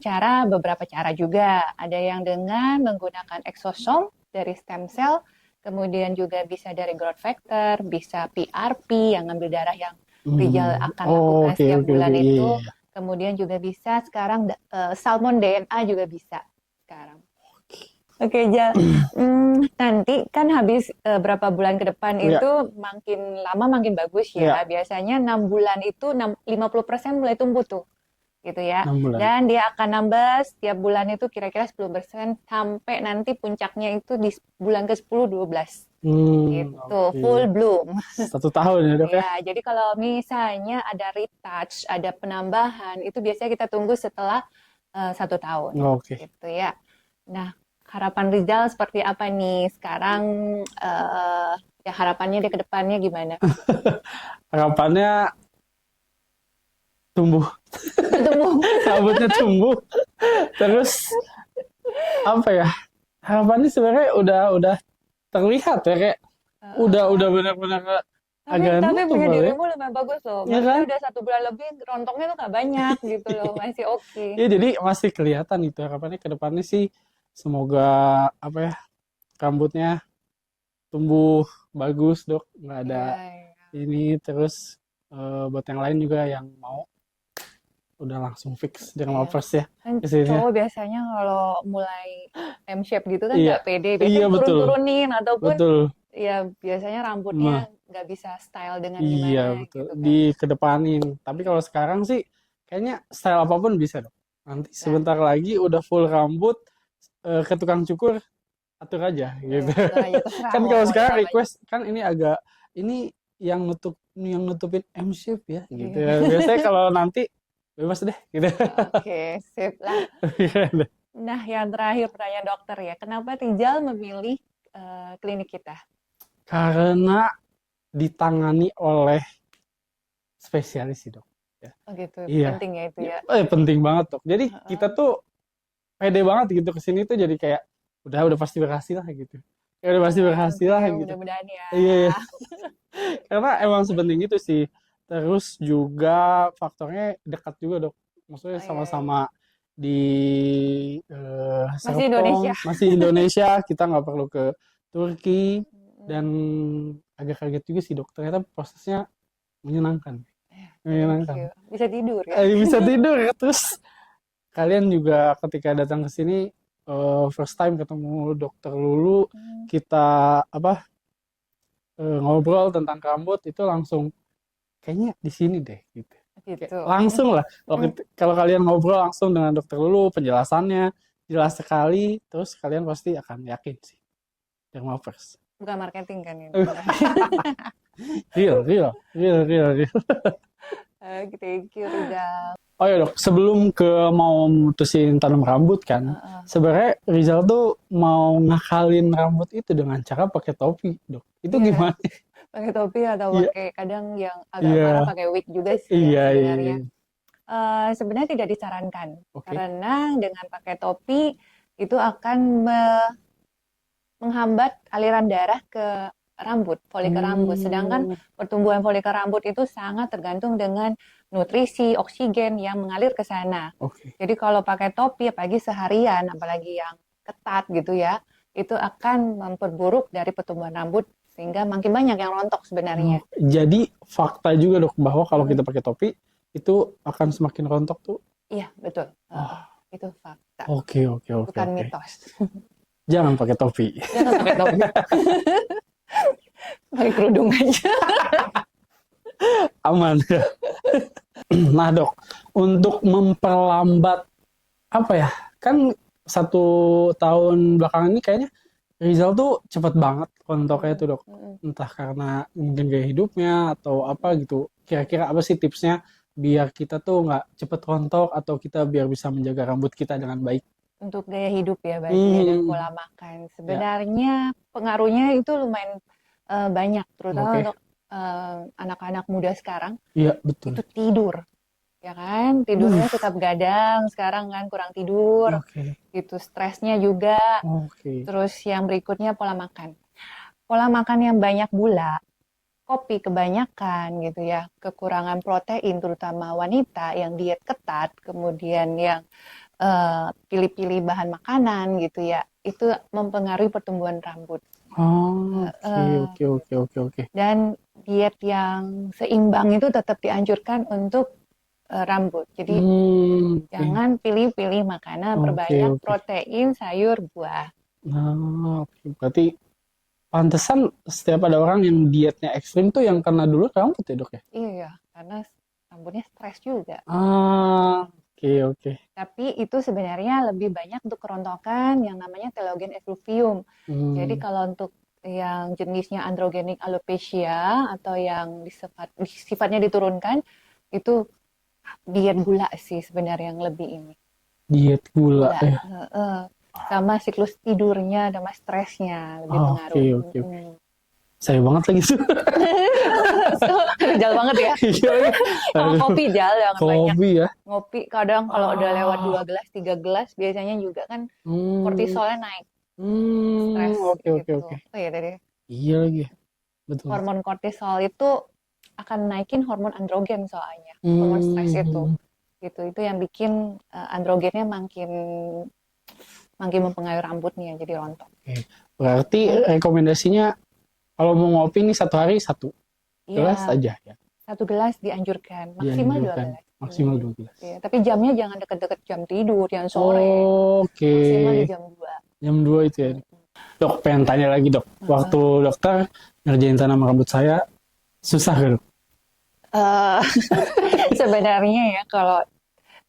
beberapa cara juga. Ada yang dengan menggunakan exosome dari stem cell, kemudian juga bisa dari growth factor, bisa PRP yang ngambil darah yang Rizal akan lakukan setiap bulan itu. Kemudian juga bisa sekarang salmon DNA juga bisa sekarang. Oke, Jal. Nanti kan habis berapa bulan ke depan itu makin lama makin bagus ya. Biasanya 6 bulan itu 50% mulai tumbuh tuh. Gitu ya. Dan dia akan nambah setiap bulan itu kira-kira 10% sampai nanti puncaknya itu di bulan ke-10 12. Gitu, Oke. full bloom. 1 tahun ya dok ya? Ya, jadi kalau misalnya ada retouch, ada penambahan, itu biasanya kita tunggu setelah 1 tahun, Oke. gitu ya. Nah, harapan Rizal seperti apa nih sekarang? Ya harapannya dia ke depannya gimana? Harapannya tumbuh, Tumbuh. rambutnya tumbuh. Terus apa ya? Harapannya sebenarnya udah terlihat ya, kayak udah benar-benar agak Tapi nutup punya kali ya. dirimu lumayan bagus loh. Iya Maksudnya kan? udah 1 bulan lebih, rontoknya tuh nggak banyak gitu loh, masih oke. Ya jadi masih kelihatan itu, harapannya ke depannya sih semoga apa ya, rambutnya tumbuh bagus dok, nggak ada Iya, iya. ini. Terus buat yang lain juga yang mau udah langsung fix di Iya. Removers ya Kan kesininya. cowok biasanya kalau mulai M-shape gitu kan Iya, nggak pede, iya biasanya betul, turun-turunin ataupun betul. ya biasanya Nah, rambutnya nggak bisa style dengan iya gimana betul. gitu kan. Di kedepanin. Tapi kalau sekarang sih kayaknya style apapun bisa dok. Nanti Nah, sebentar lagi udah full rambut, ke tukang cukur atur aja iya, gitu. atur aja terserah Kan mau kalau model sekarang apa aja. request kan ini agak ini yang nutupin M shape ya gitu Iya. ya. Biasanya kalau nanti bebas deh gitu. Oke, sip lah. Nah, yang terakhir pertanyaan dokter ya, kenapa Rizal memilih klinik kita? Karena ditangani oleh spesialis sih dok. Ya. Oh gitu, Iya. penting ya itu ya. Penting banget dok. Jadi kita Heeh. tuh pede banget gitu kesini tuh, jadi kayak udah pasti berhasil lah gitu. Ya udah pasti berhasil Oke, lah gitu. mudah-mudahan ya. Iya, iya. Karena emang sepenting itu sih. Terus juga faktornya dekat juga dok. Maksudnya Oh, iya, iya. sama-sama di Masih Indonesia. Serpong, masih Indonesia. Kita nggak perlu ke Turki. Dan agak kaget juga sih dok. Ternyata prosesnya menyenangkan. Thank Menyenangkan. you. Bisa tidur ya. Bisa tidur ya. Terus kalian juga ketika datang ke sini first time ketemu dokter Lulu, kita ngobrol tentang rambut itu langsung kayaknya di sini deh gitu. Kayak Gitu. langsung lah kalau kalian ngobrol langsung dengan dokter Lulu, penjelasannya jelas sekali, terus kalian pasti akan yakin sih Dermavers. Bukan marketing kan ini. Real. Oke, thank you Rizal. Oh ya dok, sebelum mau mutusin tanam rambut kan, sebenarnya Rizal tuh mau ngakalin rambut itu dengan cara pakai topi dok. Itu Iya. gimana? Pakai topi atau Iya. pakai kadang yang agak Iya. parah pakai wig juga sih Iya, ya iya, sebenarnya. iya. Sebenarnya tidak disarankan Oke. karena dengan pakai topi itu akan menghambat aliran darah ke rambut, folikel rambut. Sedangkan pertumbuhan folikel rambut itu sangat tergantung dengan nutrisi, oksigen yang mengalir ke sana. Oke. Jadi kalau pakai topi apalagi seharian, apalagi yang ketat gitu ya, itu akan memperburuk dari pertumbuhan rambut sehingga makin banyak yang rontok sebenarnya. Jadi fakta juga dok bahwa kalau kita pakai topi itu akan semakin rontok tuh. Iya, betul. Itu fakta. Oke. Bukan mitos. Jangan pakai topi. Jangan pakai topi. Pakai kerudung aja. Aman ya. Nah dok, untuk memperlambat apa ya? Kan 1 tahun belakangan ini kayaknya Rizal tuh cepet banget rontoknya tuh dok. Entah karena mungkin gaya hidupnya atau apa gitu. Kira-kira apa sih tipsnya biar kita tuh nggak cepet rontok atau kita biar bisa menjaga rambut kita dengan baik? Untuk gaya hidup ya berarti dan pola makan. Sebenarnya pengaruhnya itu lumayan banyak, terutama untuk anak-anak muda sekarang. Iya betul. Itu tidur, ya kan? Tidurnya suka begadang sekarang kan, kurang tidur. Gitu, stresnya juga. Terus yang berikutnya pola makan. Pola makan yang banyak gula, kopi kebanyakan gitu ya, kekurangan protein terutama wanita yang diet ketat, kemudian yang pilih-pilih bahan makanan gitu ya, itu mempengaruhi pertumbuhan rambut. Oke. Dan diet yang seimbang itu tetap dianjurkan untuk rambut. Jadi jangan pilih-pilih makanan, perbanyak protein, sayur, buah. Berarti pantesan setiap ada orang yang dietnya ekstrim tuh yang kena dulu rambut ya dok ya? Iya, karena rambutnya stres juga. Oke. Tapi itu sebenarnya lebih banyak untuk kerontokan yang namanya telogen effluvium. Jadi kalau untuk yang jenisnya androgenik alopecia atau yang sifatnya diturunkan, itu diet gula sih sebenarnya yang lebih ini. Diet gula Gula. ya. Sama siklus tidurnya, sama stresnya lebih Oke, pengaruh. oke. Saya banget lagi tuh. Jal banget ya. Iya, iya. Sama Aduh, kopi Jal, jangan banyak. kopi ya. Ngopi kadang kalau udah lewat 2 gelas, 3 gelas biasanya juga kan kortisolnya naik, stres Oke, oke, gitu. oke. Oh iya tadi. Iya lagi. Betul. Hormon kortisol itu akan naikin hormon androgen soalnya. Hormon stres itu. Gitu. Itu yang bikin androgennya makin mempengaruhi rambutnya jadi rontok. Oke. Berarti rekomendasinya kalau mau ngopi nih 1 hari 1 gelas Iya, aja ya. 1 gelas dianjurkan, maksimal 2 Dianjurkan. gelas. Maksimal 2 gelas. Iya, tapi jamnya jangan deket-deket jam tidur, jangan sore. Oke. Maksimal di jam 2. Jam 2 itu ya. Dok, pengen tanya lagi dok. Waktu dokter ngerjain tanam rambut saya, susah gak dok? Sebenarnya ya kalau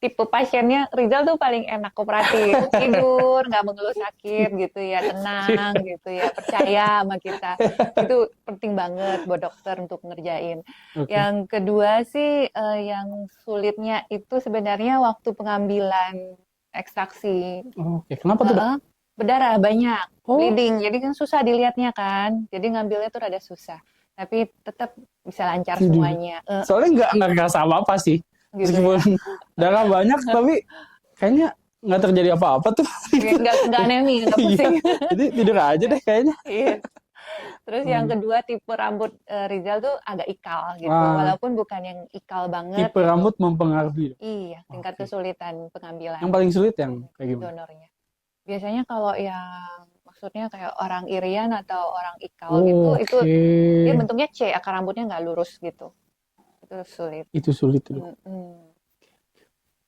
tipe pasiennya Rizal tuh paling enak, kooperatif, tidur, nggak mengeluh sakit gitu ya, tenang gitu ya, percaya sama kita. Itu penting banget buat dokter untuk ngerjain. Oke. Yang kedua sih yang sulitnya itu sebenarnya waktu pengambilan ekstraksi. Oke, kenapa tuh dok? Berdarah banyak, Oh. bleeding, jadi kan susah dilihatnya kan, jadi ngambilnya tuh rada susah. Tapi tetap bisa lancar Aduh. semuanya. Soalnya nggak ngerasa apa-apa sih. Gitu. Meskipun darah banyak, tapi kayaknya nggak terjadi apa-apa tuh. Nggak anemi, nggak pusing. Jadi tidur aja deh kayaknya. Iya. Terus yang kedua tipe rambut Rizal tuh agak ikal gitu, Wah. walaupun bukan yang ikal banget. Tipe rambut mempengaruhi. Iya, tingkat Oke. kesulitan pengambilan Yang paling sulit yang kayak gimana? donornya. Biasanya kalau yang maksudnya kayak orang irian atau orang ikal gitu, itu dia bentuknya C, akar rambutnya nggak lurus gitu. Itu sulit. Itu sulit tuh dok.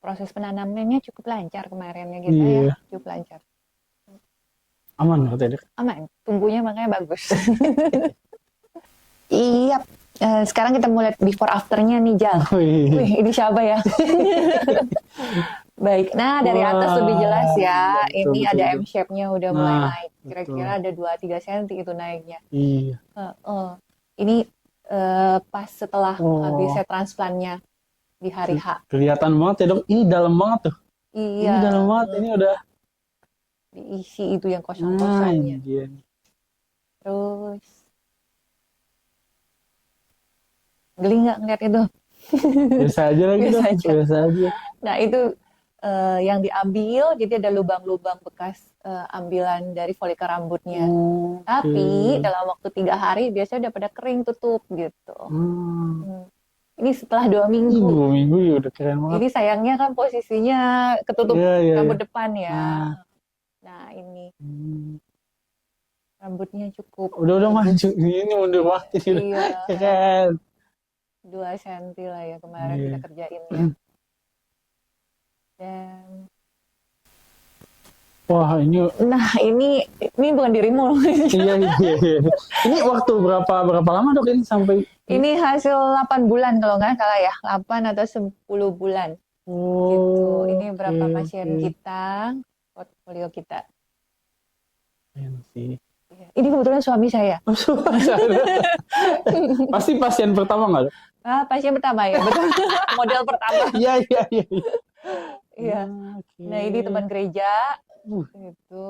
Proses penanamannya cukup lancar kemarinnya gitu Iya. ya, cukup lancar. Aman katanya dok. Aman, tumbuhnya makanya bagus. Iya. Sekarang kita mulai before afternya nih Jal. Wih, ini siapa ya? Baik, nah dari atas lebih jelas ya. Betul, Ini betul, ada betul. M shape-nya udah mulai Nah, naik. Kira-kira ada 2-3 cm itu naiknya. Iya. Ini pas setelah Oh. habis saya transplantnya di hari H. Kelihatan banget ya dok. Ini dalam banget tuh. Iya. Ini dalam banget. Ini udah. Diisi itu yang Nah, kosong-kosongnya. iya. Terus geli nggak ngeliat itu? Biasa aja lagi Biasa dok. aja. Biasa aja. Nah itu yang diambil, jadi ada lubang-lubang bekas ambilan dari folikel rambutnya. Tapi dalam waktu 3 hari biasanya udah pada kering tutup gitu. Ini setelah 2 minggu. 2 minggu ya udah keren banget. Ini sayangnya kan posisinya ketutup Iya, iya, rambut iya. depan ya. Nah. Nah ini rambutnya cukup. Udah maju. Ini mundur waktu. Iya. Keren. 2 senti lah ya kemarin Iya. kita kerjain ya. Dan Wah ini. nah ini bukan dirimu. Iya. Ini waktu berapa lama dok ini sampai? Ini hasil 8 bulan kalau nggak salah ya, 8 atau 10 bulan gitu. Ini berapa pasien kita, portfolio kita. Sih. Ini kebetulan suami saya. Pasti pasien pertama nggak dok? Pasien pertama ya, betul. Model pertama. Iya. Iya. Oke. Nah ini teman gereja. Gitu.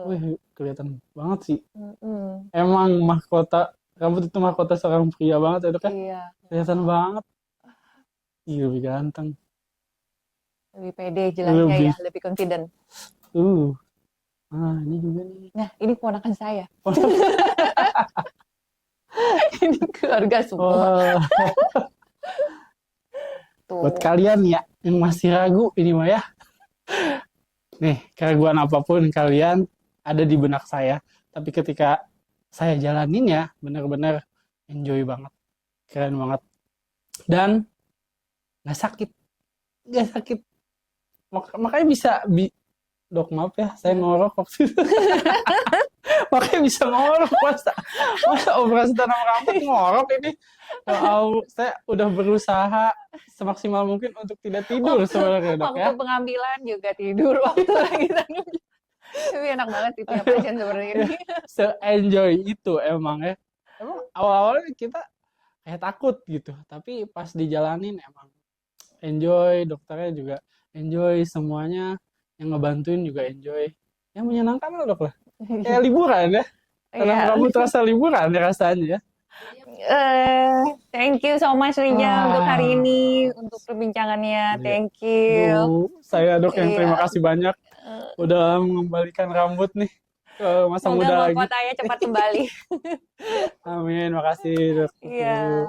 Wih, kelihatan banget sih. Mm-mm. Emang mahkota, rambut itu mahkota seorang pria banget ya dok ya? Iya. Kelihatan banget. Iya, lebih ganteng. Lebih pede jelasnya ya, lebih confident. Nah, ini juga nih. Nah, ini keponakan saya. Ini keluarga semua. Wah, Tuh. buat kalian ya yang masih ragu ini mah ya. Nih, keraguan apapun kalian ada di benak saya. Tapi ketika saya jalanin ya, benar-benar enjoy banget. Keren banget. Dan nggak sakit. Nggak sakit. Makanya bisa... Dok, maaf ya, saya ngorok waktu itu. Makanya bisa ngorok. Masa operasi tanam rambut ngorok ini. Ya Allah, saya udah berusaha semaksimal mungkin untuk tidak tidur sebenarnya dok ya. Waktu pengambilan juga tidur waktu lagi tanam. Tapi enak banget sih punya passion seperti ini. Se-enjoy itu emang ya. Emang awal-awalnya kita kayak takut gitu, tapi pas dijalanin emang enjoy, dokternya juga enjoy, semuanya yang ngebantuin juga enjoy. Yang menyenangkan lah dok lah. Kayak liburan ya. Tanam Iya. rambut terasa liburan ya rasanya ya. Thank you so much Rija untuk hari ini, untuk perbincangannya. Iya. Thank you. Saya dok yang terima Iya. kasih banyak udah mengembalikan rambut nih ke masa Semoga muda lagi. mahkotanya cepat kembali. Amin, makasih dok. Iya.